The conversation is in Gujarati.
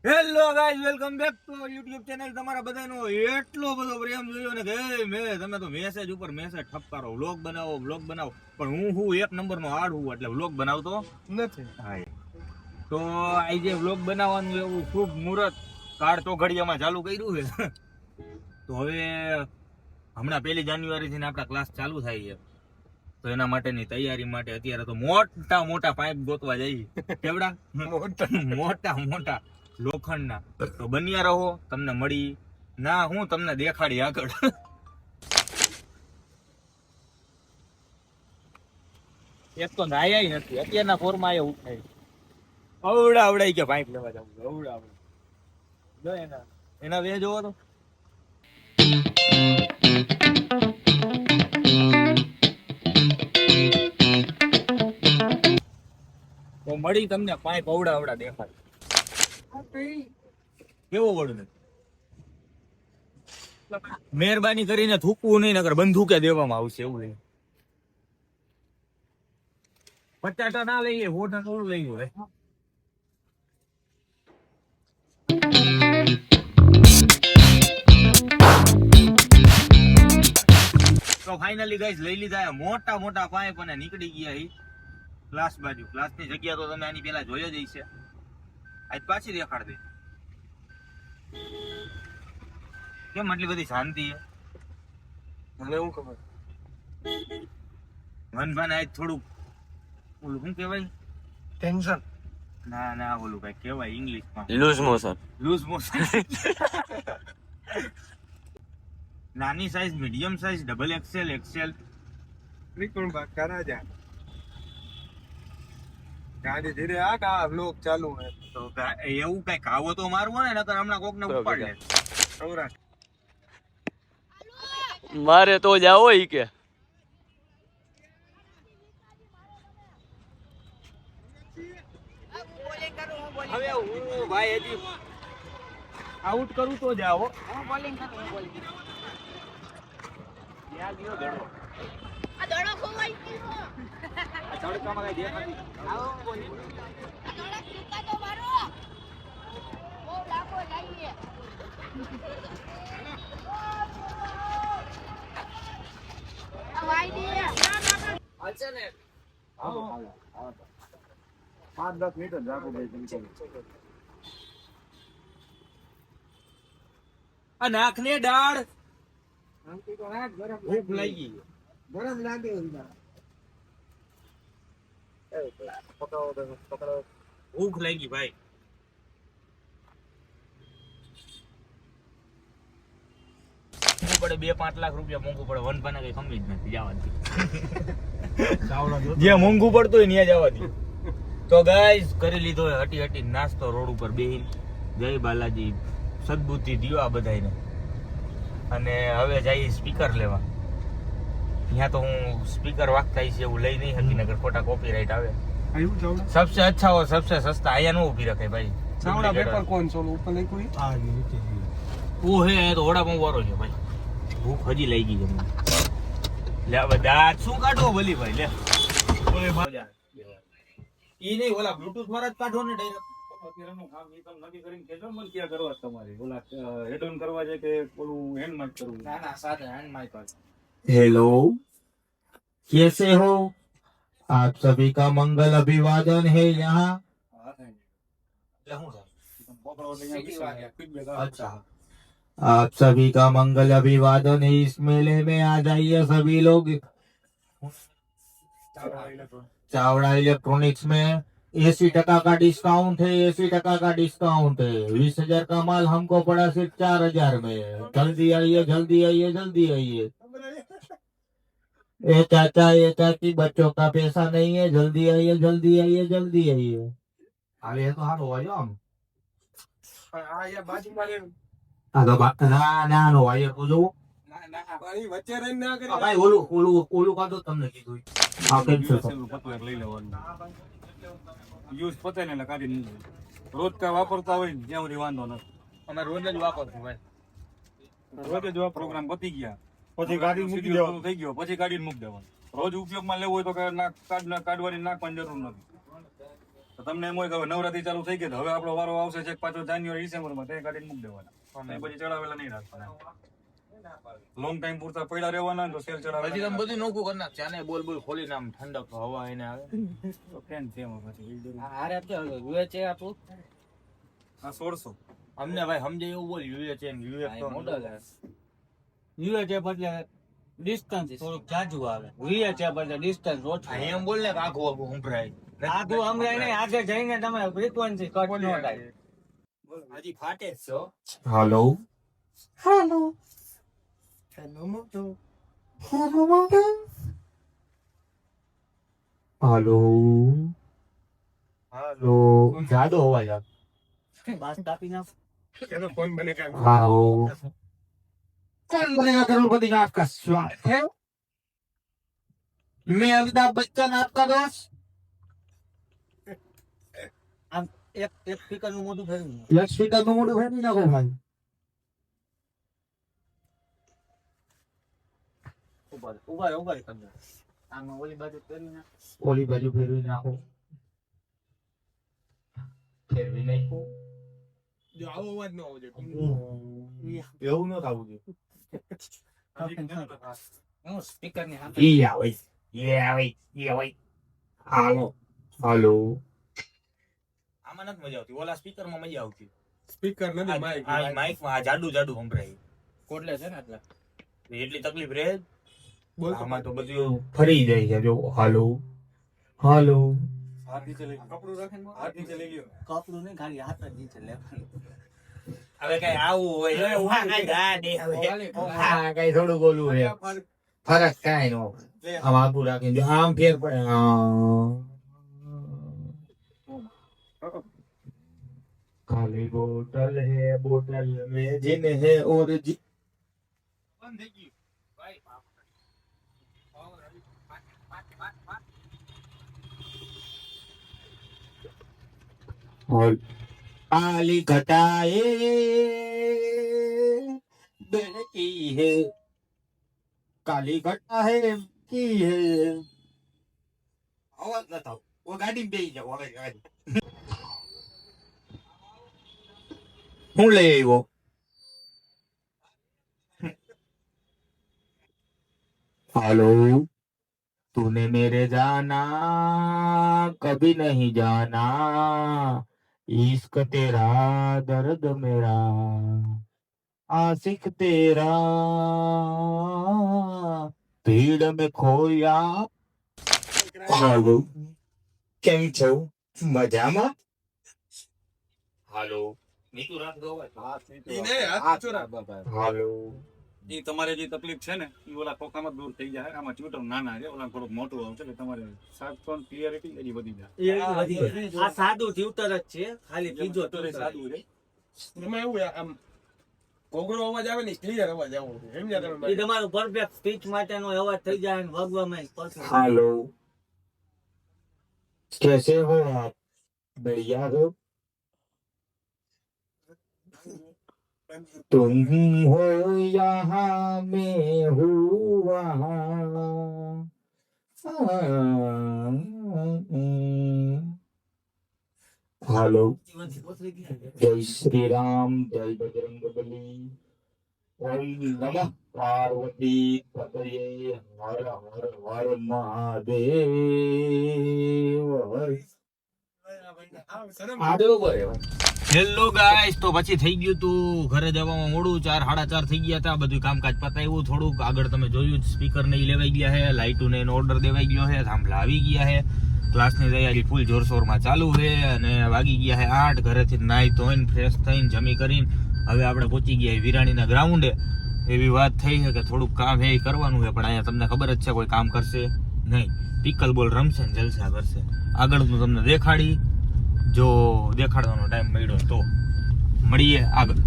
Hello guys, welcome back to YouTube channel. તમારા બધાનો એટલો બધો પ્રેમ જોયો ને કે તમે તો મેસેજ ઉપર મેસેજ ઠપકારો, વ્લોગ બનાવો. પણ હું એક નંબરનો હાડ હું, એટલે વ્લોગ બનાવતો નથી. હા. તો આજે વ્લોગ બનાવવાનું એવું ખૂબ મુહૂર્ત કાળ ચોઘડિયામાં ચાલુ કર્યું છે. તો હવે હમણાં 1 જાન્યુઆરી થી આપણા ક્લાસ ચાલુ થાય છે. તો એના માટેની તૈયારી માટે અત્યારે તો મોટા મોટા પાઇપ ગોતવા જઈએ. કેવડા મોટા લોખંડના. તો બન્યા રહો, તમને મળી ના હું તમને દેખાડી આગળ. એક તો નાયા નથી અત્યારના ફોરમાં એ ઉઠાય અવડાઈ કે પાઇપ લેવા જવું અવડાવડે જો એના વે જોવો તો મળી તમને પાઇપ અવડા દેખાય. કેવો વડું મહેરબાની કરીને થૂકવું નહીં, નકર બંદૂકે દેવામાં આવશે. એવું નહીં, 50 ના લઈએ, 100 થોડું લઈએ. તો ફાઇનલી ગાઈસ લઈ લીધા મોટા મોટા પાઇપ અને નીકળી ગયા ક્લાસ બાજુ. ક્લાસની જગ્યા તો તમે આની પેલા જોઈ જ હશે. આજ પાછી દેખાડ દે કેમ આટલી બધી શાંતિ છે. મને એવું ખબર વનભાન આજ થોડુંક ઓલું શું કહેવાય, ટેન્શન. ના ઓલું કઈ કહેવાય ઇંગ્લિશમાં, લૂઝ મોશન. નાની size, medium size, double XL, ત્રિકોણ ભાગ કરા જા ગાડી ધીરે આ કા બ્લોક ચાલુ હે તો એવું કઈ કાવો તો મારવો ને, નકર હમણાં કોક ને ઉપાડ લે. સૌરાષ્ટ્ર મારે તો જાવ ઈ કે હવે હું ભાઈ હજી આઉટ કરું તો જાઓ. ત્યાં ગયો દડો. આ દડો ખોવાઈ ગયો. આ તડકામાં કઈ દેખાતી આ દડો ચૂકા તો મારો. બહુ લાંબો લાગીએ. આ વાઈ દે. હાલશે ને. આવો 5-10 મિનિટ જ રાખો ભાઈ. આ નાખને દાળ ભૂખ લાગી. ગરમ લાગે ભૂખ લાગી ભાઈ. પડે 2-5 લાખ રૂપિયા મોંઘું પડે. વનભાને કઈ ખમી જ નથી જવાથી. જ્યાં મોંઘું પડતું હોય ત્યાં જવા દે. તો ગાઈસ કરી લીધો હટી નાસ્તો રોડ ઉપર બેહીન. જય બાલાજી, સદબુદ્ધિ દિયો આ બધાને. અને હવે જઈએ સ્પીકર લેવા. ત્યાં તો હું સ્પીકર વાગતા છે એવું લઈ નહીં હતી, નગર ખોટા કોપીરાઈટ આવે. સબસે અચ્છા और सबसे सस्ता आया नो उभी रखे भाई. ચાવડા પેપર કોણ સોલો ઉપર લઈ કોઈ આ રીતે वो है तो ओड़ा पाऊ वारो છે ભાઈ. ભૂખ હજી લાગી છે મને. લે બધા શું કાઢો ભલી ભાઈ લે. ઓલે મજા ઈ નહીં ઓલા બ્લૂટૂથ વાળા જ કાઢો ને ડાયરેક્ટ. અત્યારનું કામ ઈ તમે નક્કી કરીને કેજો મને ક્યાં કરવા તમારે. ઓલા હેડ ઓન કરવા છે કે ઓલું હેન્ડ માઇક કરવું? ના સાદા હેન્ડ માઇક. हेलो, कैसे हो आप? सभी का मंगल अभिवादन है यहाँ. अच्छा, आप सभी का मंगल अभिवादन है. इस मेले में आ जाइए सभी लोग. चावड़ा इलेक्ट्रॉनिक्स में 80% का डिस्काउंट है. 80% का डिस्काउंट है. 20,000 का माल हमको पड़ा सिर्फ 4,000 में. जल्दी आइए, जल्दी आइए, जल्दी आइए. ए चाचा, ये चाची, बच्चों का पैसा नहीं है. जल्दी आइए, जल्दी आइए, जल्दी आइए. अरे ये तो हार हुआ जो हम. આ યા બાજુમાં રે આ તો ના નો વાયર પૂછો. ના ભાઈ વચ્ચે રહીને ના કરે ભાઈ ઓલું કાઢો તમને કીધું. હા કેન્સલ પતવાર લઈ લેવાનું. યુઝ પતે ને એટલે કાઢી નહીં. રોજ કા વાપરતા હોય ને જ્યાં સુધી વાંધો નથી. અમે રોજ જ વાપરશું ભાઈ. રોજ જ આ પ્રોગ્રામ પતી ગયા પછી ગાડી મૂકી દેવાનું થઈ ગયો પછી ગાડી મૂકી દેવાનું. રોજ ઉપયોગમાં લેવું હોય તો કાઢવાની નાખવાની જરૂર નથી. તો તમને એમ હોય કે હવે નવરાત્રી ચાલુ થઈ ગઈ તો હવે આપણો વારો આવશે છે પાછો જાન્યુઆરી ડિસેમ્બરમાં તે કાઢીને મૂકી દેવાના તો પછી ચડાવેલા નહીં રાખવાના લોંગ ટાઈમ પૂરતા પડ્યા રહેવાના ને તો સેલ પછી ચડાવવાના તમે બધું નોખું કરી નાખ ચાને બોલ બોલ ખોલીને આમ ઠંડક હવા એને આવે તો ફેન છે એમાં પછી હારે આપજો છે આપું આ 1600 અમને ભાઈ સમજે એવું બોલ યુએ છે ને યુએ તો મોડલ યુએ છે એટલે ડિસ્ટન્સ થોડુંક જાજુ આવે વીએ છે એટલે ડિસ્ટન્સ ઓછું એમ બોલ ને કે આખું આખું સંભળાય આગળ હમણાં નહીં આગળ જઈને તમે ફ્રીક્વન્સી કટ ન થાય હજી ફાટે જ છો હાલો હાલો હાલો જાદો અવાજ આવે બાસ કાપી નાખ એનો ફોન મને કાંઈ હાલો कौन बनेगा करोड़पति का आपका स्वागत है मैं अमिताभ बच्चन आपका दोस्त આમ એક એક સ્પીકર નું મોઢું ફેરવું लक्ष्मी का मोड़ है नहीं ना को भाई ઉભા કરી આમાં ઓલી બાજુ ફેરવી નાખ ઓલી બાજુ ફેરવી નાખો ફેરવી નાખો જો આવો અવાજ ન આવવો જોઈએ એવું ન થવું જોઈએ હું સ્પીકર ની હાથ ઈ આવે હાલો હાલો આમાં નથી મજા આવતી ઓલા સ્પીકર માં મજા આવતી સ્પીકર નથી માઈક આ માઈક માં આ જાડુ જાડુ સંભળાય કોટલે છે ને એટલે એટલી તકલીફ રહે બોલ આમાં તો બધું ફરી જાય છે જો હાલો હાલો હાથ નીચે લઈ ગયો કપડું રાખીને હાથ નીચે લઈ ગયો કપડું નહીં ખાલી હાથ જ નીચે લેવાનું હવે કઈ આવું હોય હા કઈ થોડું બોલવું હોય ફરક કાંઈ નો આમ આગું રાખીને જો આમ ફેર પડે खाली बोतल है बोतल में जिन है और और काली घटाए की है काली घटा है की है आवाज न था वो गाड़ी में बेच जाओ गाड़ी હું લઈ આવ્યો हेलो तूने मेरे जाना कभी नहीं जाना इश्क तेरा दर्द मेरा आशिक तेरा भीड़ में खोया हेलो કેમ છો મજામાં હાલો નીકુ રાખ દો ઈને હાથ ઊંચો રાખ. હાલો ઈ તમારે જે તકલીફ છે ને ઈ ઓલા ખોખામાં દૂર થઈ જાય આમાં ટ્યુટર નાના છે ઓલા થોડુંક મોટું આવશે એટલે તમારે સાત ક્લિયરિટી હજી વધી જાય આ સાદું ટ્યુટર જ છે ખાલી બીજો તો સાદું રે એમાં એવું છે, આમ ઘોઘરો અવાજ આવે ને ક્લિયર અવાજ આવવો જોઈએ. સમજ્યા તમે? એ તમારું પરફેક્ટ સ્પીચ માટેનો અવાજ થઈ જાય અને વગવામાં પરફેક્ટ हेलो कैसे हो आप बढ़िया हो तुम हो यहाँ मैं हूँ वहाँ हेलो जय श्री राम जय बजरंग बली ओम नमः पार्वती पतये हर हर हर महादेव હેલો ગાઈસ તો પછી થઈ ગયું તું ઘરે જવામાં મોડું 4 4:30 થઈ ગયા હતા બધું કામકાજ પતાવ્યું થોડુંક આગળ તમે જોયું સ્પીકર ને લેવાઈ ગયા છે લાઇટો ને ઓર્ડર દેવાઈ ગયો છે થાંભલા આવી ગયા છે ક્લાસની તૈયારી ફૂલ જોરશોરમાં ચાલુ છે અને વાગી ગયા છે 8 ઘરેથી નાઈ ધોઈને ફ્રેશ થઈને જમી કરીને હવે આપણે પહોંચી ગયા વિરાણીના ગ્રાઉન્ડે એવી વાત થઈ છે કે થોડુંક કામ એ કરવાનું છે પણ અહીંયા તમને ખબર જ છે કોઈ કામ કરશે નહીં પિકલ બોલ રમશે ને જલસા કરશે આગળનું તમને દેખાડી જો દેખાડવાનો ટાઈમ મળ્યો તો મળીએ આગળ